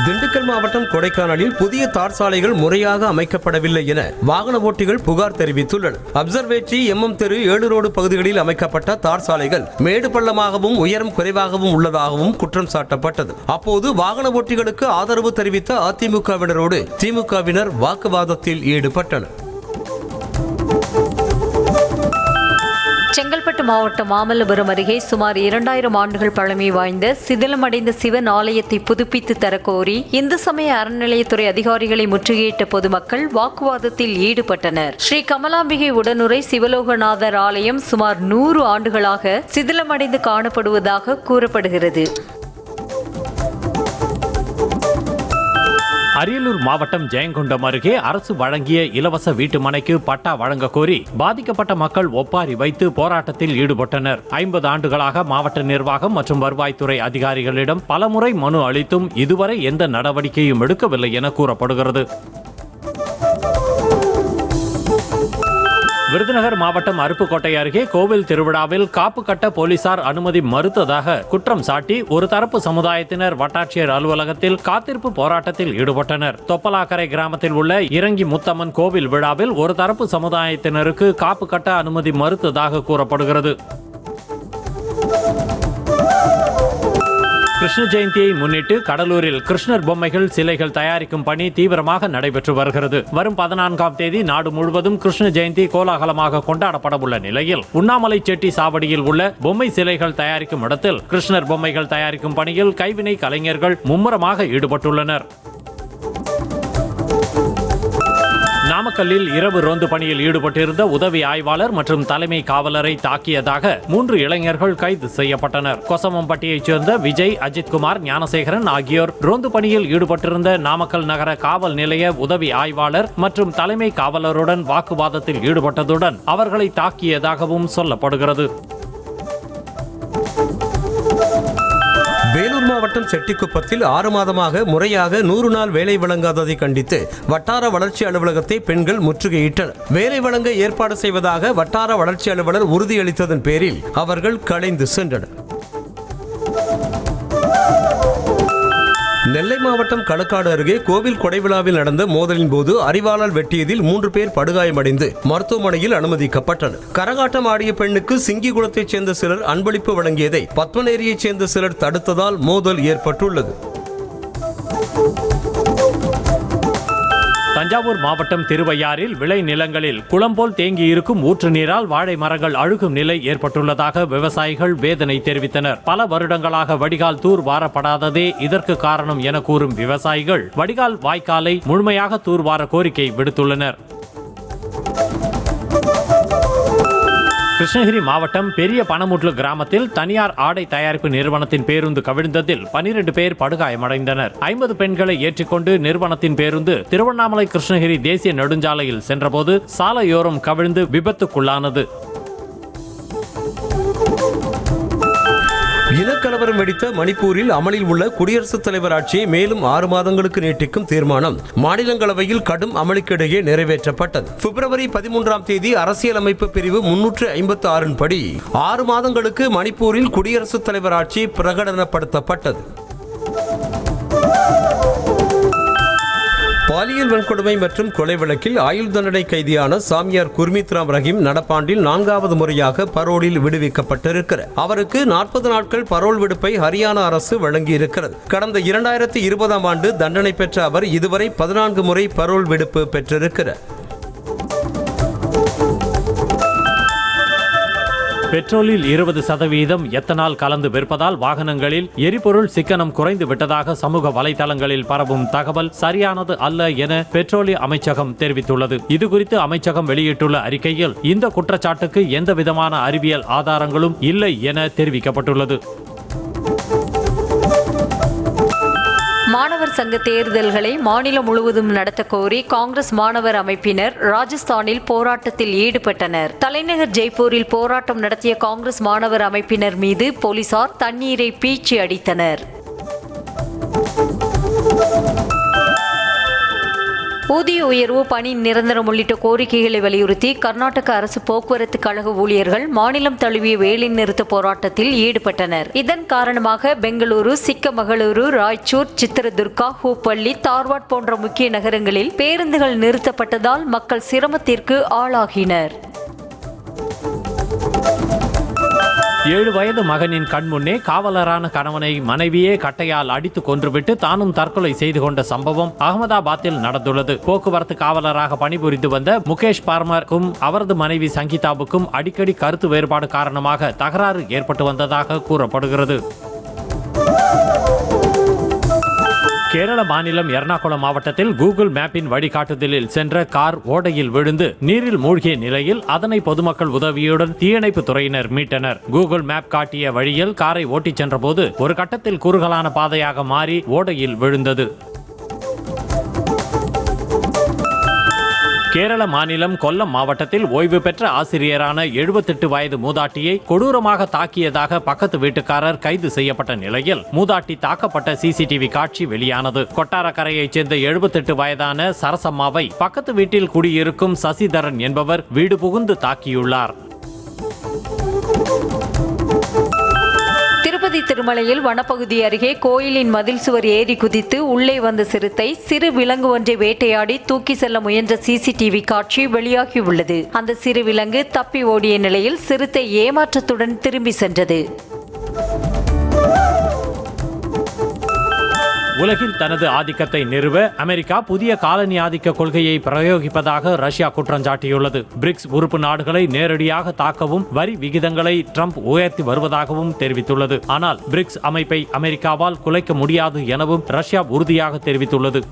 திண்டுக்கல் மாவட்டம் கொடைக்கானலில் புதிய தார் சாலைகள் முறையாக அமைக்கப்படவில்லை என வாகன ஓட்டிகள் புகார் தெரிவித்துள்ளனர். அப்சர்வேட்டரி, MM தெரு, 7 ரோடு பகுதிகளில் அமைக்கப்பட்ட தார் சாலைகள் மேடு பள்ளமாகவும் உயரம் குறைவாகவும் உள்ளதாகவும் குற்றம் சாட்டப்பட்டது. அப்போது வாகன ஓட்டிகளுக்கு ஆதரவு தெரிவித்த அதிமுகவினரோடு திமுகவினர் வாக்குவாதத்தில் ஈடுபட்டனர். செங்கல்பட்டு மாவட்டம் மாமல்லபுரம் அருகே சுமார் 2000 ஆண்டுகள் பழமை வாய்ந்த சிதிலமடைந்த சிவன் ஆலயத்தை புதுப்பித்து தரக்கோரி இந்து சமய அறநிலையத்துறை அதிகாரிகளை முற்றுகையிட்ட பொதுமக்கள் வாக்குவாதத்தில் ஈடுபட்டனர். ஸ்ரீ கமலாம்பிகை உடனுரை சிவலோகநாதர் ஆலயம் சுமார் 100 ஆண்டுகளாக சிதிலமடைந்து காணப்படுவதாக கூறப்படுகிறது. அரியலூர் மாவட்டம் ஜெயங்கொண்டம் அருகே அரசு வழங்கிய இலவச வீட்டு மனைக்கு பட்டா வழங்க கோரி பாதிக்கப்பட்ட மக்கள் ஒப்பாரி வைத்து போராட்டத்தில் ஈடுபட்டனர். 50 ஆண்டுகளாக மாவட்ட நிர்வாகம் மற்றும் வருவாய்த்துறை அதிகாரிகளிடம் பலமுறை மனு அளித்தும் இதுவரை எந்த நடவடிக்கையும் எடுக்கவில்லை என கூறப்படுகிறது. விருதுநகர் மாவட்டம் அருப்புக்கோட்டை அருகே கோவில் திருவிழாவில் காப்பு கட்ட போலீசார் அனுமதி மறுத்ததாக குற்றம் சாட்டி ஒரு தரப்பு சமுதாயத்தினர் வட்டாட்சியர் அலுவலகத்தில் காத்திருப்பு போராட்டத்தில் ஈடுபட்டனர். தொப்பலாக்கரை கிராமத்தில் உள்ள இறங்கி முத்தம்மன் கோவில் விழாவில் ஒரு தரப்பு சமுதாயத்தினருக்கு காப்பு கட்ட அனுமதி மறுத்ததாக கூறப்படுகிறது. கிருஷ்ண ஜெயந்தியை முன்னிட்டு கடலூரில் கிருஷ்ணர் பொம்மைகள் சிலைகள் தயாரிக்கும் பணி தீவிரமாக நடைபெற்று வருகிறது. வரும் 14ஆம் தேதி நாடு முழுவதும் கிருஷ்ண ஜெயந்தி கோலாகலமாக கொண்டாடப்பட உள்ள நிலையில் உண்ணாமலை செட்டி சாவடியில் உள்ள பொம்மை சிலைகள் தயாரிக்கும் இடத்தில் கிருஷ்ணர் பொம்மைகள் தயாரிக்கும் பணியில் கைவினை கலைஞர்கள் மும்முரமாக ஈடுபட்டுள்ளனர். நாமக்கல்லில் இரவு ரோந்து பணியில் ஈடுபட்டிருந்த உதவி ஆய்வாளர் மற்றும் தலைமை காவலரை தாக்கியதாக 3 இளைஞர்கள் கைது செய்யப்பட்டனர். கொசவம்பட்டியைச் சேர்ந்த விஜய், அஜித்குமார், ஞானசேகரன் ஆகியோர் ரோந்து பணியில் ஈடுபட்டிருந்த நாமக்கல் நகர காவல் நிலைய உதவி ஆய்வாளர் மற்றும் தலைமை காவலருடன் வாக்குவாதத்தில் ஈடுபட்டதுடன் அவர்களை தாக்கியதாகவும் சொல்லப்படுகிறது. வேலூர் மாவட்டம் செட்டிக்குப்பத்தில் 6 மாதமாக முறையாக 100 நாள் வேலை வழங்காததை கண்டித்து வட்டார வளர்ச்சி அலுவலகத்தை பெண்கள் முற்றுகையிட்டனர். வேலை வழங்க ஏற்பாடு செய்வதாக வட்டார வளர்ச்சி அலுவலர் உறுதியளித்ததன் பேரில் அவர்கள் கலைந்து சென்றனர். நெல்லை மாவட்டம் களக்காடு அருகே கோவில் கொடைவிழாவில் நடந்த மோதலின் போது அரிவாளால் வெட்டியதில் 3 பேர் படுகாயமடைந்து மருத்துவமனையில் அனுமதிக்கப்பட்டனர். கரகாட்டம் ஆடிய பெண்ணுக்கு சிங்கிகுளத்தைச் சேர்ந்த சிலர் அன்பளிப்பு வழங்கியதை பத்மநேரியைச் சேர்ந்த சிலர் தடுத்ததால் மோதல் ஏற்பட்டுள்ளது. தஞ்சாவூர் மாவட்டம் திருவையாறில் விளை நிலங்களில் குளம் போல் தேங்கி இருக்கும் ஊற்று நீரால் வாழை மரங்கள் அழுகும் நிலை ஏற்பட்டுள்ளதாக விவசாயிகள் வேதனை தெரிவித்தனர். பல வருடங்களாக வடிகால் தூர் வாரப்படாததே இதற்கு காரணம் என கூறும் விவசாயிகள் வடிகால் வாய்க்காலை முழுமையாக தூர்வார கோரிக்கை விடுத்துள்ளனர். கிருஷ்ணகிரி மாவட்டம் பெரிய பனமுட்லு கிராமத்தில் தனியார் ஆடை தயாரிப்பு நிறுவனத்தின் பேருந்து கவிழ்ந்ததில் 12 பேர் படுகாயமடைந்தனர். 50 பெண்களை ஏற்றிக்கொண்டு நிறுவனத்தின் பேருந்து திருவண்ணாமலை கிருஷ்ணகிரி தேசிய நெடுஞ்சாலையில் சென்றபோது சாலையோரம் கவிழ்ந்து விபத்துக்குள்ளானது. இனக்கலவரம் வெடித்த மணிப்பூரில் அமலில் உள்ள குடியரசுத் தலைவர் ஆட்சியை மேலும் 6 மாதங்களுக்கு நீட்டிக்கும் தீர்மானம் மாநிலங்களவையில் கடும் அமளிக்கிடையே நிறைவேற்றப்பட்டது. பிப்ரவரி 13ஆம் தேதி அரசியலமைப்பு பிரிவு 356 படி 6 மாதங்களுக்கு மணிப்பூரில் குடியரசுத் தலைவர் ஆட்சி பிரகடனப்படுத்தப்பட்டது. பாலியல் வன்கொடுமை மற்றும் கொலை வழக்கில் ஆயுள் தண்டனை கைதியான சாமியார் குர்மீத் ராம் ரஹீம் நடப்பாண்டில் 4வது முறையாக பரோலில் விடுவிக்கப்பட்டிருக்கிறார். அவருக்கு 40 நாட்கள் பரோல் விடுப்பை ஹரியானா அரசு வழங்கியிருக்கிறது. கடந்த 2020ஆம் ஆண்டு தண்டனை பெற்ற அவர் இதுவரை 14 முறை பரோல் விடுப்பு பெற்றிருக்கிறார். பெட்ரோலில் 20% எத்தனால் கலந்து விற்பதால் வாகனங்களில் எரிபொருள் சிக்கனம் குறைந்து விட்டதாக சமூக வலைதளங்களில் பரவும் தகவல் சரியானது அல்ல என பெட்ரோலிய அமைச்சகம் தெரிவித்துள்ளது. இதுகுறித்து அமைச்சகம் வெளியிட்டுள்ள அறிக்கையில் இந்த குற்றச்சாட்டுக்கு எந்தவிதமான அறிவியல் ஆதாரங்களும் இல்லை என தெரிவிக்கப்பட்டுள்ளது. மாணவர் சங்க தேர்தல்களை மாநிலம் முழுவதும் நடத்த கோரி காங்கிரஸ் மாணவர் அமைப்பினர் ராஜஸ்தானில் போராட்டத்தில் ஈடுபட்டனர். தலைநகர் ஜெய்ப்பூரில் போராட்டம் நடத்திய காங்கிரஸ் மாணவர் அமைப்பினர் மீது போலீசார் தண்ணீரை பீச்சி அடித்தனர். ஊதிய உயர்வு, பணி நிரந்தரம் உள்ளிட்ட கோரிக்கைகளை வலியுறுத்தி கர்நாடக அரசு போக்குவரத்து கழக ஊழியர்கள் மாநிலம் தழுவிய வேலைநிறுத்த போராட்டத்தில் ஈடுபட்டனர். இதன் காரணமாக பெங்களூரு, சிக்கமகளூரு, ராய்ச்சூர், சித்திரதுர்கா, ஹூப்பள்ளி, தார்வாட் போன்ற முக்கிய நகரங்களில் பேருந்துகள் நிறுத்தப்பட்டதால் மக்கள் சிரமத்திற்கு ஆளாகினர். 7 வயது மகனின் கண்முன்னே காவலரான கணவனை மனைவியே கட்டையால் அடித்து கொன்றுவிட்டு தானும் தற்கொலை செய்து கொண்ட சம்பவம் அகமதாபாத்தில் நடந்துள்ளது. போக்குவரத்து காவலராக பணிபுரிந்து வந்த முகேஷ் பார்மருக்கும் அவரது மனைவி சங்கீதாவுக்கும் அடிக்கடி கருத்து வேறுபாடு காரணமாக தகராறு ஏற்பட்டு வந்ததாக கூறப்படுகிறது. கேரள மாநிலம் எர்ணாகுளம் மாவட்டத்தில் கூகுள் மேப்பின் வழிகாட்டுதலில் சென்ற கார் ஓடையில் விழுந்து நீரில் மூழ்கிய நிலையில் அதனை பொதுமக்கள் உதவியுடன் தீயணைப்பு துறையினர் மீட்டனர். கூகுள் மேப் காட்டிய வழியில் காரை ஓட்டிச் சென்றபோது ஒரு கட்டத்தில் குறுகலான பாதையாக மாறி ஓடையில் விழுந்தது. கேரள மாநிலம் கொல்லம் மாவட்டத்தில் ஓய்வு பெற்ற ஆசிரியரான 78 வயது மூதாட்டியை கொடூரமாக தாக்கியதாக பக்கத்து வீட்டுக்காரர் கைது செய்யப்பட்ட நிலையில் மூதாட்டி தாக்கப்பட்ட சிசிடிவி காட்சி வெளியானது. கொட்டாரக்கரையைச் சேர்ந்த 78 வயதான சரசம்மாவை பக்கத்து வீட்டில் குடியிருக்கும் சசிதரன் என்பவர் வீடு புகுந்து தாக்கியுள்ளார். திருப்பதி திருமலையில் வனப்பகுதி அருகே கோயிலின் மதில் சுவர் ஏறி குதித்து உள்ளே வந்த சிறுத்தை சிறு விலங்கு ஒன்றை வேட்டையாடி தூக்கி செல்ல முயன்ற சிசிடிவி காட்சி வெளியாகியுள்ளது. அந்த சிறு விலங்கு தப்பி ஓடிய நிலையில் சிறுத்தை ஏமாற்றத்துடன் திரும்பி சென்றது. உலகில் தனது ஆதிக்கத்தை நிறுவ அமெரிக்கா புதிய காலனி ஆதிக்க கொள்கையை பிரயோகிப்பதாக ரஷ்யா குற்றம் சாட்டியுள்ளது. பிரிக்ஸ் உறுப்பு நாடுகளை நேரடியாக தாக்கவும் வரி விகிதங்களை ட்ரம்ப் உயர்த்தி வருவதாகவும் தெரிவித்துள்ளது. ஆனால் பிரிக்ஸ் அமைப்பை அமெரிக்காவால் குலைக்க முடியாது எனவும் ரஷ்யா உறுதியாக தெரிவித்துள்ளது.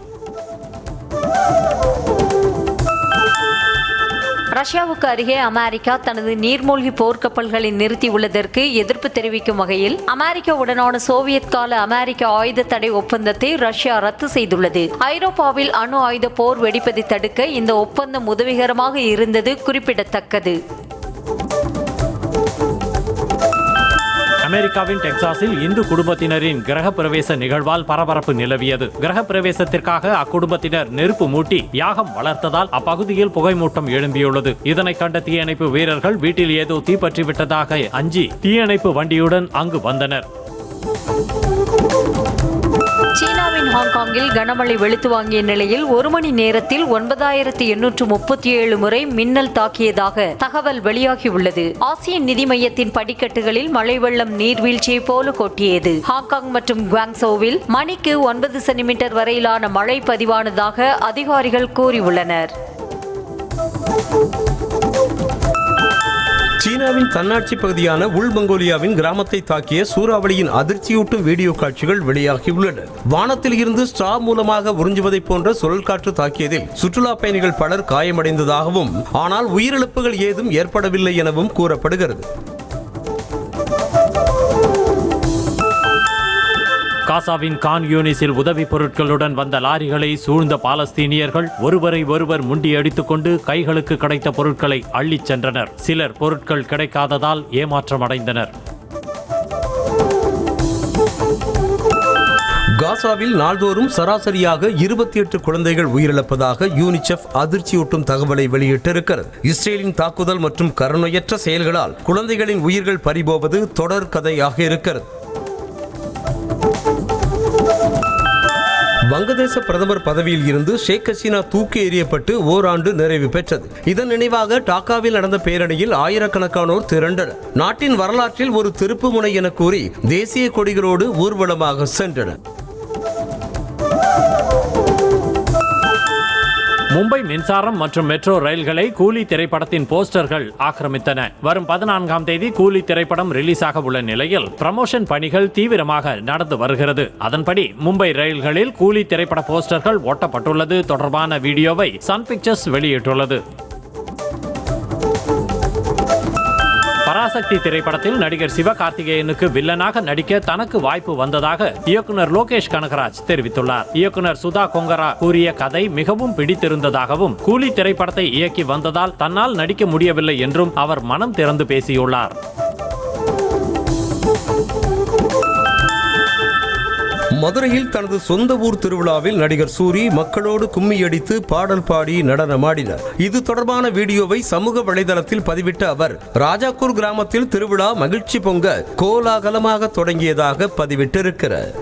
ரஷ்யாவுக்கு அருகே அமெரிக்கா தனது நீர்மூழ்கி போர்க்கப்பல்களை நிறுத்தியுள்ளதற்கு எதிர்ப்பு தெரிவிக்கும் வகையில் அமெரிக்காவுடனான சோவியத் கால அமெரிக்க ஆயுத தடை ஒப்பந்தத்தை ரஷ்யா ரத்து செய்துள்ளது. ஐரோப்பாவில் அணு ஆயுத போர் வெடிப்பதை தடுக்க இந்த ஒப்பந்தம் உதவிகரமாக இருந்தது குறிப்பிடத்தக்கது. அமெரிக்காவின் டெக்சாஸில் இந்து குடும்பத்தினரின் கிரக பிரவேச நிகழ்வால் பரபரப்பு நிலவியது. கிரக பிரவேசத்திற்காக அக்குடும்பத்தினர் நெருப்பு மூட்டி யாகம் வளர்த்ததால் அப்பகுதியில் புகைமூட்டம் எழும்பியுள்ளது. இதனை கண்ட தீயணைப்பு வீரர்கள் வீட்டில் ஏதோ தீப்பற்றிவிட்டதாக அஞ்சி தீயணைப்பு வண்டியுடன் அங்கு வந்தனர். சீனாவின் ஹாங்காங்கில் கனமழை வெளுத்து வாங்கிய நிலையில் 1 மணி நேரத்தில் 9837 முறை மின்னல் தாக்கியதாக தகவல் வெளியாகியுள்ளது. ஆசிய நிதி மையத்தின் படிக்கட்டுகளில் மழை வெள்ளம் நீர்வீழ்ச்சியை போல கொட்டியது. ஹாங்காங் மற்றும் குவாங்சோவில் மணிக்கு 9 சென்டிமீட்டர் வரையிலான மழை பதிவானதாக அதிகாரிகள் கூறியுள்ளனர். சீனாவின் தன்னாட்சி பகுதியான உள் மங்கோலியாவின் கிராமத்தை தாக்கிய சூறாவளியின் அதிர்ச்சியூட்டும் வீடியோ காட்சிகள் வெளியாகியுள்ளன. வானத்தில் இருந்து ஸ்ட்ரா மூலமாக உறிஞ்சுவதைப் போன்ற சுழல் காற்று தாக்கியதில் சுற்றுலா பயணிகள் பலர் காயமடைந்ததாகவும் ஆனால் உயிரிழப்புகள் ஏதும் ஏற்படவில்லை எனவும் கூறப்படுகிறது. காசாவின் கான் யூனிஸில் உதவிப் பொருட்களுடன் வந்த லாரிகளை சூழ்ந்த பாலஸ்தீனியர்கள் ஒருவரை ஒருவர் முண்டியடித்துக் கொண்டு கைகளுக்கு கிடைத்த பொருட்களை அள்ளிச் சென்றனர். சிலர் பொருட்கள் கிடைக்காததால் ஏமாற்றமடைந்தனர். காசாவில் நாள்தோறும் சராசரியாக 28 குழந்தைகள் உயிரிழப்பதாக யூனிசெஃப் அதிர்ச்சியூட்டும் தகவலை வெளியிட்டிருக்கிறது. இஸ்ரேலின் தாக்குதல் மற்றும் கருணையற்ற செயல்களால் குழந்தைகளின் உயிர்கள் பறிபோவது தொடர் கதையாக இருக்கிறது. வங்கதேச பிரதமர் பதவியில் இருந்து ஷேக் ஹசீனா தூக்கி எறியப்பட்டு ஓராண்டு நிறைவு பெற்றது. இதன் நினைவாக டாக்காவில் நடந்த பேரணியில் ஆயிரக்கணக்கானோர் திரண்டனர். நாட்டின் வரலாற்றில் ஒரு திருப்பு முனை என கூறி தேசிய கொடிகளோடு ஊர்வலமாக சென்றனர். மும்பை மின்சாரம் மற்றும் மெட்ரோ ரயில்களை கூலி திரைப்படத்தின் போஸ்டர்கள் ஆக்கிரமித்தன. வரும் 14ஆம் தேதி கூலி திரைப்படம் ரிலீஸ் ஆக உள்ள நிலையில் ப்ரமோஷன் பணிகள் தீவிரமாக நடந்து வருகிறது. அதன்படி மும்பை ரயில்களில் கூலி திரைப்பட போஸ்டர்கள் ஒட்டப்பட்டுள்ளது தொடர்பான வீடியோவை சன் பிக்சர்ஸ் வெளியிட்டுள்ளது. பராசக்தி திரைப்படத்தில் நடிகர் சிவகார்த்திகேயனுக்கு வில்லனாக நடிக்க தனக்கு வாய்ப்பு வந்ததாக இயக்குனர் லோகேஷ் கனகராஜ் தெரிவித்துள்ளார். இயக்குனர் சுதா கொங்கரா கூறிய கதை மிகவும் பிடித்திருந்ததாகவும் கூலி திரைப்படத்தை இயக்கி வந்ததால் தன்னால் நடிக்க முடியவில்லை என்றும் அவர் மனம் திறந்து பேசியுள்ளார். மதுரையில் தனது சொந்த ஊர் திருவிழாவில் நடிகர் சூரி மக்களோடு கும்மியடித்து பாடல் பாடி நடனமாடினார். இது தொடர்பான வீடியோவை சமூக வலைதளத்தில் பதிவிட்ட அவர் ராஜாக்கூர் கிராமத்தில் திருவிழா மகிழ்ச்சி பொங்க கோலாகலமாக தொடங்கியதாக பதிவிட்டிருக்கிறார்.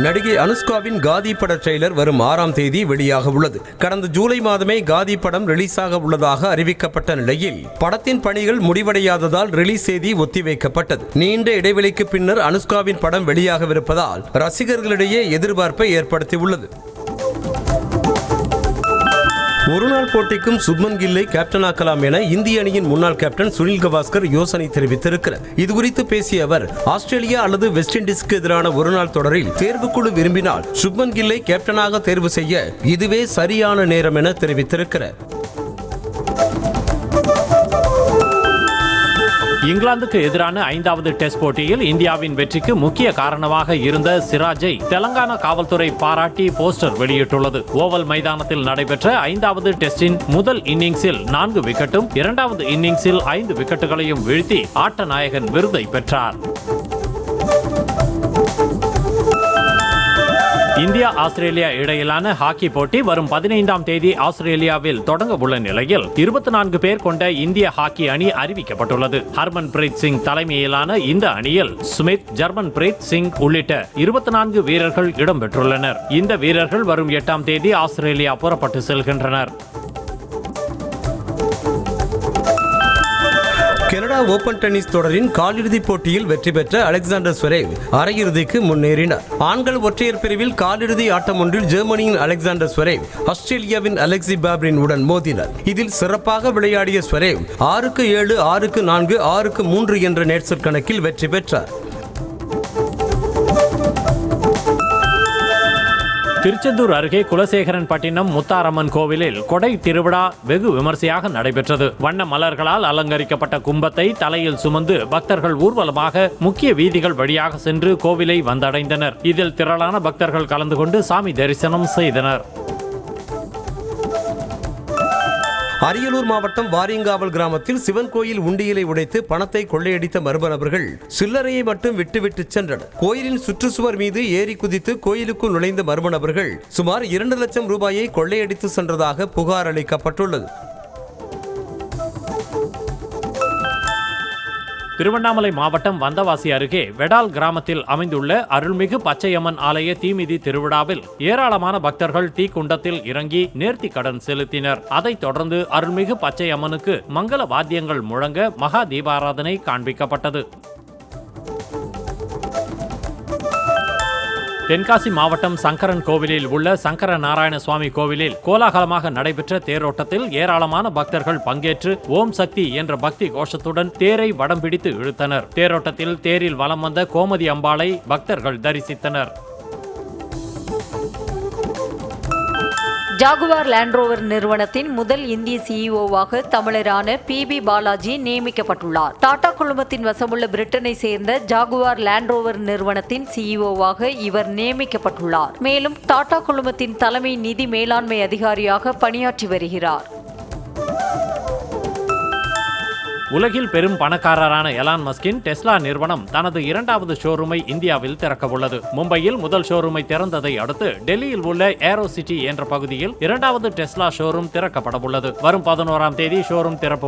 நடிகை அனுஷ்காவின் காதி பட ட்ரெய்லர் வரும் 6ஆம் தேதி வெளியாக உள்ளது. கடந்த ஜூலை மாதமே காதி படம் ரிலீஸ் ஆக உள்ளதாக அறிவிக்கப்பட்ட நிலையில் படத்தின் பணிகள் முடிவடையாததால் ரிலீஸ் தேதி ஒத்திவைக்கப்பட்டது. நீண்ட இடைவெளிக்கு பின்னர் அனுஷ்காவின் படம் வெளியாகவிருப்பதால் ரசிகர்களிடையே எதிர்பார்ப்பை ஏற்படுத்தியுள்ளது. ஒருநாள் போட்டிக்கும் சுப்மன் கில்லை கேப்டனாக்கலாம் என இந்திய அணியின் முன்னாள் கேப்டன் சுனில் கவாஸ்கர் யோசனை தெரிவித்திருக்கிறார். இதுகுறித்து பேசிய அவர் ஆஸ்திரேலியா அல்லது வெஸ்ட் இண்டீஸுக்கு எதிரான ஒருநாள் தொடரில் தேர்வுக்குழு விரும்பினால் சுப்மன் கில்லை கேப்டனாக தேர்வு செய்ய இதுவே சரியான நேரம் என தெரிவித்திருக்கிறார். இங்கிலாந்துக்கு எதிரான 5வது டெஸ்ட் போட்டியில் இந்தியாவின் வெற்றிக்கு முக்கிய காரணமாக இருந்த சிராஜை தெலங்கானா காவல்துறை பாராட்டி போஸ்டர் வெளியிட்டுள்ளது. ஓவல் மைதானத்தில் நடைபெற்ற 5வது டெஸ்டின் முதல் இன்னிங்ஸில் 4 விக்கெட்டும் 2வது இன்னிங்ஸில் 5 விக்கெட்டுகளையும் வீழ்த்தி ஆட்ட நாயகன் விருதை பெற்றார். இந்தியா ஆஸ்திரேலியா இடையிலான ஹாக்கி போட்டி வரும் 15ஆம் தேதி ஆஸ்திரேலியாவில் தொடங்க உள்ள நிலையில் 24 பேர் கொண்ட இந்திய ஹாக்கி அணி அறிவிக்கப்பட்டுள்ளது. ஹர்மன் பிரீத் சிங் தலைமையிலான இந்த அணியில் சுமித், ஜர்மன் பிரீத் சிங் உள்ளிட்ட 24 வீரர்கள் இடம்பெற்றுள்ளனர். இந்த வீரர்கள் வரும் 8ஆம் தேதி ஆஸ்திரேலியா புறப்பட்டு செல்கின்றனர். கனடா ஓபன் டென்னிஸ் தொடரின் காலிறுதிப் போட்டியில் வெற்றி பெற்ற அலெக்சாண்டர் ஸ்வெரேவ் அரையிறுதிக்கு முன்னேறினார். ஆண்கள் ஒற்றையர் பிரிவில் காலிறுதி ஆட்டம் ஒன்றில் ஜெர்மனியின் அலெக்சாண்டர் ஸ்வெரேவ் ஆஸ்திரேலியாவின் அலெக்சி பாப்ரின் உடன் மோதினார். இதில் சிறப்பாக விளையாடிய ஸ்வெரேவ் 6-7, 6-4, 6-3 என்ற நேர் செட் கணக்கில் வெற்றி பெற்றார். திருச்செந்தூர் அருகே குலசேகரன்பட்டினம் முத்தாரம்மன் கோவிலில் கொடை திருவிழா வெகு விமர்சையாக நடைபெற்றது. வண்ண மலர்களால் அலங்கரிக்கப்பட்ட கும்பத்தை தலையில் சுமந்து பக்தர்கள் ஊர்வலமாக முக்கிய வீதிகள் வழியாக சென்று கோவிலை வந்தடைந்தனர். இதில் திரளான பக்தர்கள் கலந்து கொண்டு சாமி தரிசனம் செய்தனர். அரியலூர் மாவட்டம் வாரியங்காவல் கிராமத்தில் சிவன் கோயில் உண்டியலை உடைத்து பணத்தை கொள்ளையடித்த மர்ம நபர்கள் சில்லறையை மட்டும் விட்டுவிட்டு சென்றனர். கோயிலின் சுற்றுச்சுவர் மீது ஏறி குதித்து கோயிலுக்குள் நுழைந்த மர்ம நபர்கள் சுமார் 2 லட்சம் ரூபாயை கொள்ளையடித்து சென்றதாக புகார் அளிக்கப்பட்டுள்ளது. திருவண்ணாமலை மாவட்டம் வந்தவாசி அருகே வெடால் கிராமத்தில் அமைந்துள்ள அருள்மிகு பச்சையம்மன் ஆலய தீமிதி திருவிழாவில் ஏராளமான பக்தர்கள் தீக்குண்டத்தில் இறங்கி நேர்த்தி கடன் செலுத்தினர். அதைத் தொடர்ந்து அருள்மிகு பச்சையம்மனுக்கு மங்கள வாத்தியங்கள் முழங்க மகா தீபாராதனை காண்பிக்கப்பட்டது. தென்காசி மாவட்டம் சங்கரன் கோவிலில் உள்ள சங்கர நாராயண சுவாமி கோவிலில் கோலாகலமாக நடைபெற்ற தேரோட்டத்தில் ஏராளமான பக்தர்கள் பங்கேற்று ஓம் சக்தி என்ற பக்தி கோஷத்துடன் தேரை வடம் பிடித்து இழுத்தனர். தேரோட்டத்தில் தேரில் வலம் வந்த கோமதி அம்பாளை பக்தர்கள் தரிசித்தனர். ஜாகுவார் லேண்ட்ரோவர் நிறுவனத்தின் முதல் இந்திய சிஇஓவாக தமிழரான PB பாலாஜி நியமிக்கப்பட்டுள்ளார். டாடா குழுமத்தின் வசமுள்ள பிரிட்டனை சேர்ந்த ஜாகுவார் லேண்ட்ரோவர் நிறுவனத்தின் சிஇஓவாக இவர் நியமிக்கப்பட்டுள்ளார். மேலும் டாடா குழுமத்தின் தலைமை நிதி மேலாண்மை அதிகாரியாக பணியாற்றி வருகிறார். உலகில் பெரும் பணக்காரரான எலான் மஸ்கின் டெஸ்லா நிறுவனம் தனது 2வது ஷோரூமை இந்தியாவில் திறக்கவுள்ளது. மும்பையில் முதல் ஷோரூமை திறந்ததை அடுத்து டெல்லியில் உள்ள ஏரோ சிட்டி என்ற பகுதியில் 2வது டெஸ்லா ஷோரூம் திறக்கப்படவுள்ளது. வரும் 11ஆம் தேதி ஷோரூம் திறப்பு